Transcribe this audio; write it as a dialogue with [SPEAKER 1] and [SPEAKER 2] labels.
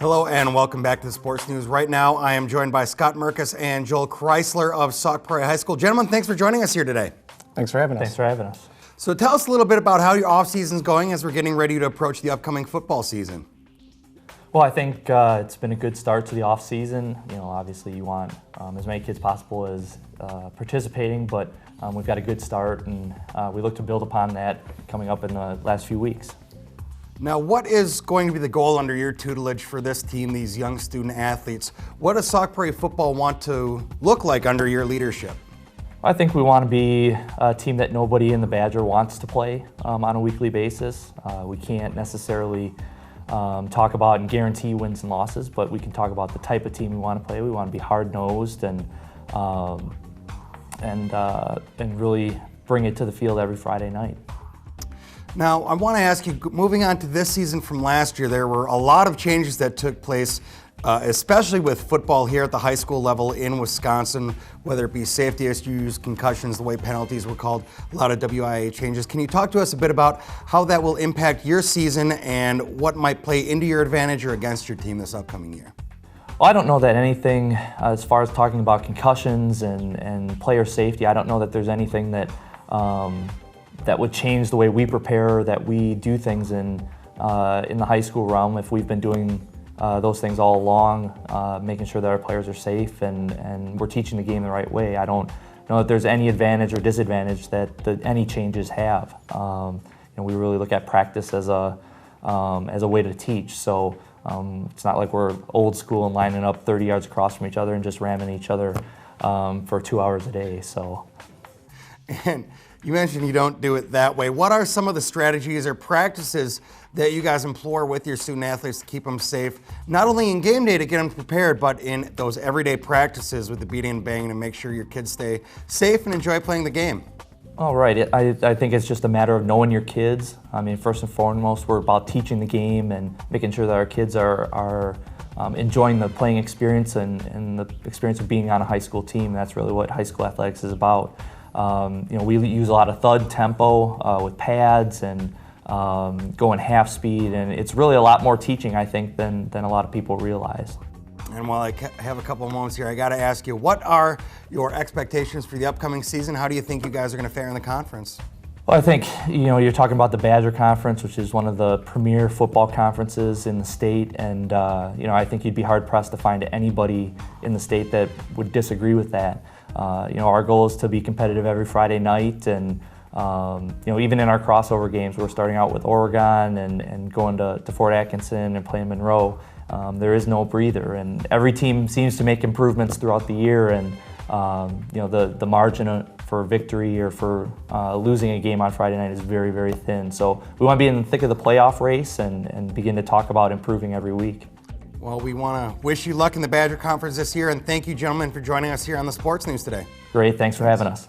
[SPEAKER 1] Hello and welcome back to the Sports News. Right now I am joined by Scott Mirkes and Joel Chrisler of Sauk Prairie High School. Gentlemen, thanks for joining us here today.
[SPEAKER 2] Thanks for having us.
[SPEAKER 3] Thanks for having us.
[SPEAKER 1] So tell us a little bit about how your off-season's going as we're getting ready to approach the upcoming football season.
[SPEAKER 3] Well, I think it's been a good start to the off-season. You know, obviously you want as many kids possible as participating, but we've got a good start, and we look to build upon that coming up in the last few weeks.
[SPEAKER 1] Now, what is going to be the goal under your tutelage for this team, these young student athletes? What does Sauk Prairie football want to look like under your leadership?
[SPEAKER 3] I think we want to be a team that nobody in the Badger wants to play on a weekly basis. We can't necessarily talk about and guarantee wins and losses, but we can talk about the type of team we want to play. We want to be hard-nosed and really bring it to the field every Friday night.
[SPEAKER 1] Now, I want to ask you, moving on to this season from last year, there were a lot of changes that took place, especially with football here at the high school level in Wisconsin, whether it be safety issues, concussions, the way penalties were called, a lot of WIA changes. Can you talk to us a bit about how that will impact your season and what might play into your advantage or against your team this upcoming year?
[SPEAKER 3] Well, I don't know that anything, as far as talking about concussions and player safety, I don't know that there's anything that that would change the way we prepare, that we do things in the high school realm. If we've been doing those things all along, making sure that our players are safe and we're teaching the game the right way. I don't know that there's any advantage or disadvantage that any changes have. We really look at practice as a way to teach. So it's not like we're old school and lining up 30 yards across from each other and just ramming each other for 2 hours a day. So.
[SPEAKER 1] And you mentioned you don't do it that way. What are some of the strategies or practices that you guys employ with your student athletes to keep them safe, not only in game day to get them prepared, but in those everyday practices with the beating and banging to make sure your kids stay safe and enjoy playing the game?
[SPEAKER 3] All right. I think it's just a matter of knowing your kids. I mean, first and foremost, we're about teaching the game and making sure that our kids are enjoying the playing experience and the experience of being on a high school team. That's really what high school athletics is about. We use a lot of thud tempo with pads and going half speed, and it's really a lot more teaching, I think, than a lot of people realize.
[SPEAKER 1] And while I have a couple of moments here, I got to ask you, what are your expectations for the upcoming season? How do you think you guys are going to fare in the conference?
[SPEAKER 3] Well, I think, you're talking about the Badger Conference, which is one of the premier football conferences in the state, and, I think you'd be hard-pressed to find anybody in the state that would disagree with that. Our goal is to be competitive every Friday night, and even in our crossover games, we're starting out with Oregon and going to Fort Atkinson and playing Monroe. There is no breather, and every team seems to make improvements throughout the year, and the margin for victory or for losing a game on Friday night is very, very thin. So we want to be in the thick of the playoff race and begin to talk about improving every week.
[SPEAKER 1] Well, we want to wish you luck in the Badger Conference this year, and thank you, gentlemen, for joining us here on the Sports News today.
[SPEAKER 3] Great. Thanks for having us.